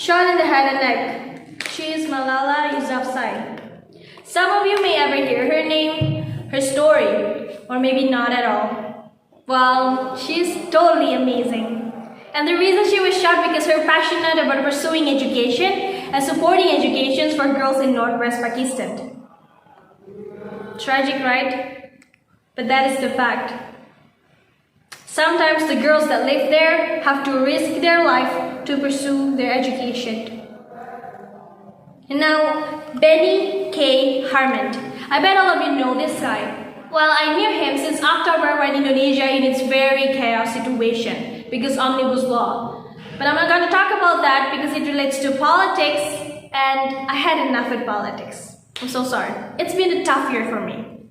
Shot in the head and neck. She is Malala Yousafzai. Some of you may ever hear her name, her story, or maybe not at all. Well, she's totally amazing. And the reason she was shot because her passionate about pursuing education and supporting educations for girls in northwest Pakistan. Tragic, right? But that is the fact. Sometimes the girls that live there have to risk their life to pursue their education. And now, Benny K. Harmon. I bet all of you know this guy. Well, I knew him since October when Indonesia in its very chaos situation because omnibus law. But I'm not going to talk about that because it relates to politics and I had enough with politics. I'm so sorry. It's been a tough year for me.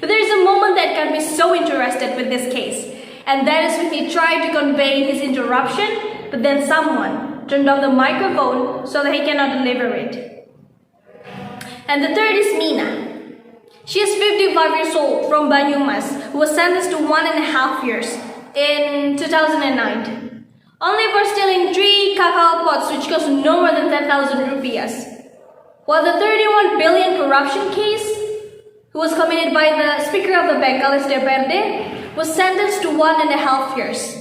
But there is a moment that got me so interested with this case, and that is when he tried to convey his interruption, but then someone turned off the microphone so that he cannot deliver it. And the third is Mina. She is 55 years old from Banyumas, who was sentenced to 1.5 years in 2009, only for stealing 3 cacao pots which cost no more than 10,000 rupiahs. While the 31 billion corruption case, who was committed by the Speaker of the Bank, Alissa DPRD, was sentenced to 1.5 years.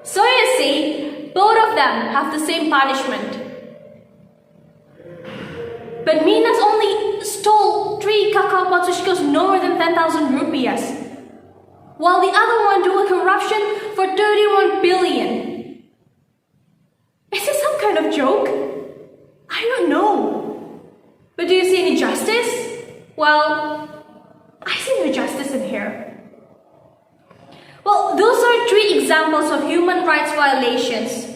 So you see, both of them have the same punishment. But Mina's only stole 3 cacao pots which cost no more than 10,000 rupiahs, while the other one do a corruption for 31 billion. Is this some kind of joke? I don't know. But do you see any justice? Well, I see no justice in here. Well, those are 3 examples of human rights violations.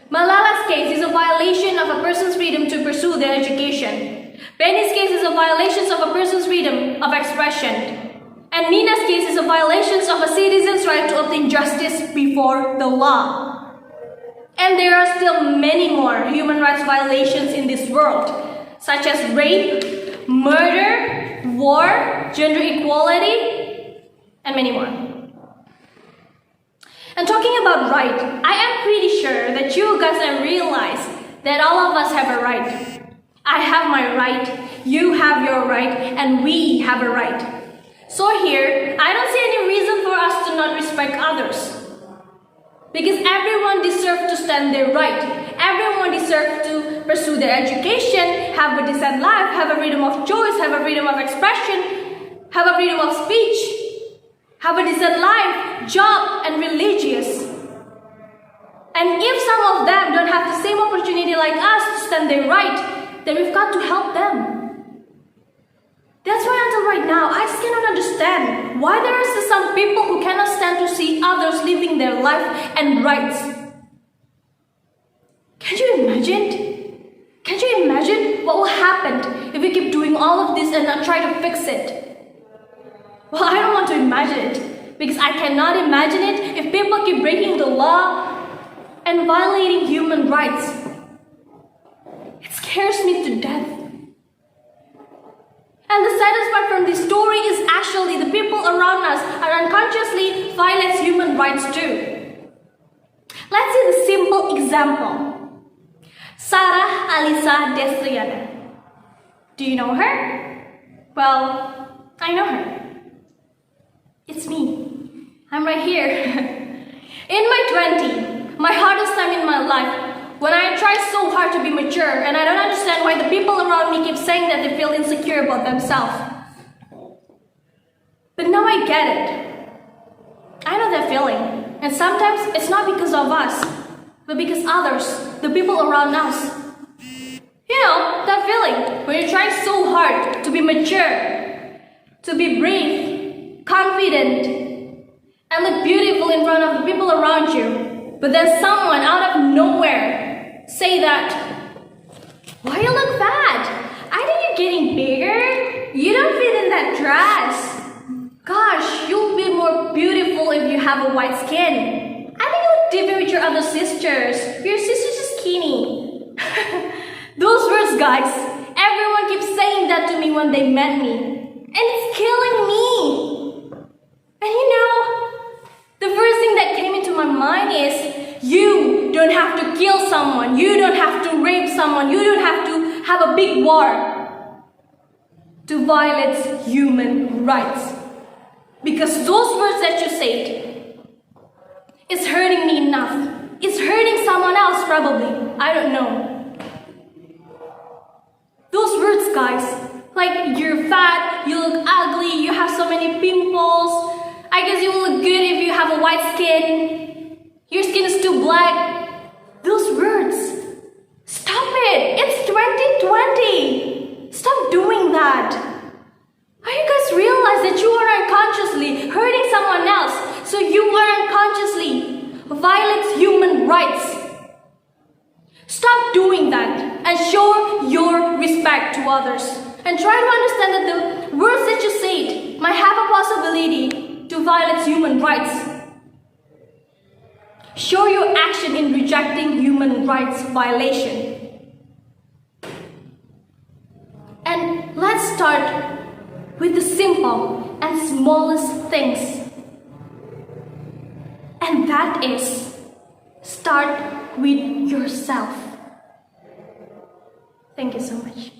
Malala's case is a violation of a person's freedom to pursue their education. Benny's case is a violation of a person's freedom of expression. And Mina's case is a violation of a citizen's right to obtain justice before the law. And there are still many more human rights violations in this world, such as rape, murder, war, gender equality, and many more. And talking about right, I am pretty sure that you guys have realized that all of us have a right. I have my right, you have your right, and we have a right. So here, I don't see any reason for us to not respect others. Because everyone deserves to stand their right. Everyone deserves to pursue their education, have a decent life, have a freedom of choice, have a freedom of expression, have a freedom of speech, have a decent life, job, and religious. And if some of them don't have the same opportunity like us to stand their right, then we've got to help them. That's why until right now, I just cannot understand why there are still some people who cannot stand to see others living their life and rights. Can you imagine? Can you imagine what will happen if we keep doing all of this and not try to fix it? Well, I don't want to imagine it because I cannot imagine it if people keep breaking the law and violating human rights. It scares me to death. And the saddest part from this story is actually the people around us are unconsciously violates human rights too. Let's see the simple example. Sarah Alissa Desriana. Do you know her? Well, I know her. It's me. I'm right here. In my 20s, my hardest time in my life, when I try so hard to be mature and I don't understand why the people around me keep saying that they feel insecure about themselves. But now I get it. I know that feeling. And sometimes it's not because of us, but because others, the people around us. You know, that feeling when you try so hard to be mature, to be brave, confident, and look beautiful in front of the people around you. But then someone out of nowhere say that, why you look fat? I think you're getting bigger. You don't fit in that dress. Gosh, you'll be more beautiful if you have a white skin. I think you'll differ with your other sisters. Your sisters are skinny. Those words, guys, everyone keeps saying that to me when they met me. And it's killing me. And you know, the first thing that came into my mind is, you don't have to to kill someone. You don't have to rape someone. You don't have to have a big war to violate human rights. Because those words that you said is hurting me enough. It's hurting someone else probably. I don't know. Those words, guys, like you're fat, you look ugly, you have so many pimples. I guess you will look good if you have a white skin. Your skin is too black. Those words. Stop it. It's 2020. Stop doing that. Are you guys realize that you are unconsciously hurting someone else? So you are unconsciously violates human rights. Stop doing that and show your respect to others. And try to understand that the words that you said might have a possibility to violate human rights. Show your action in rejecting human rights violation. And let's start with the simple and smallest things. And that is, start with yourself. Thank you so much.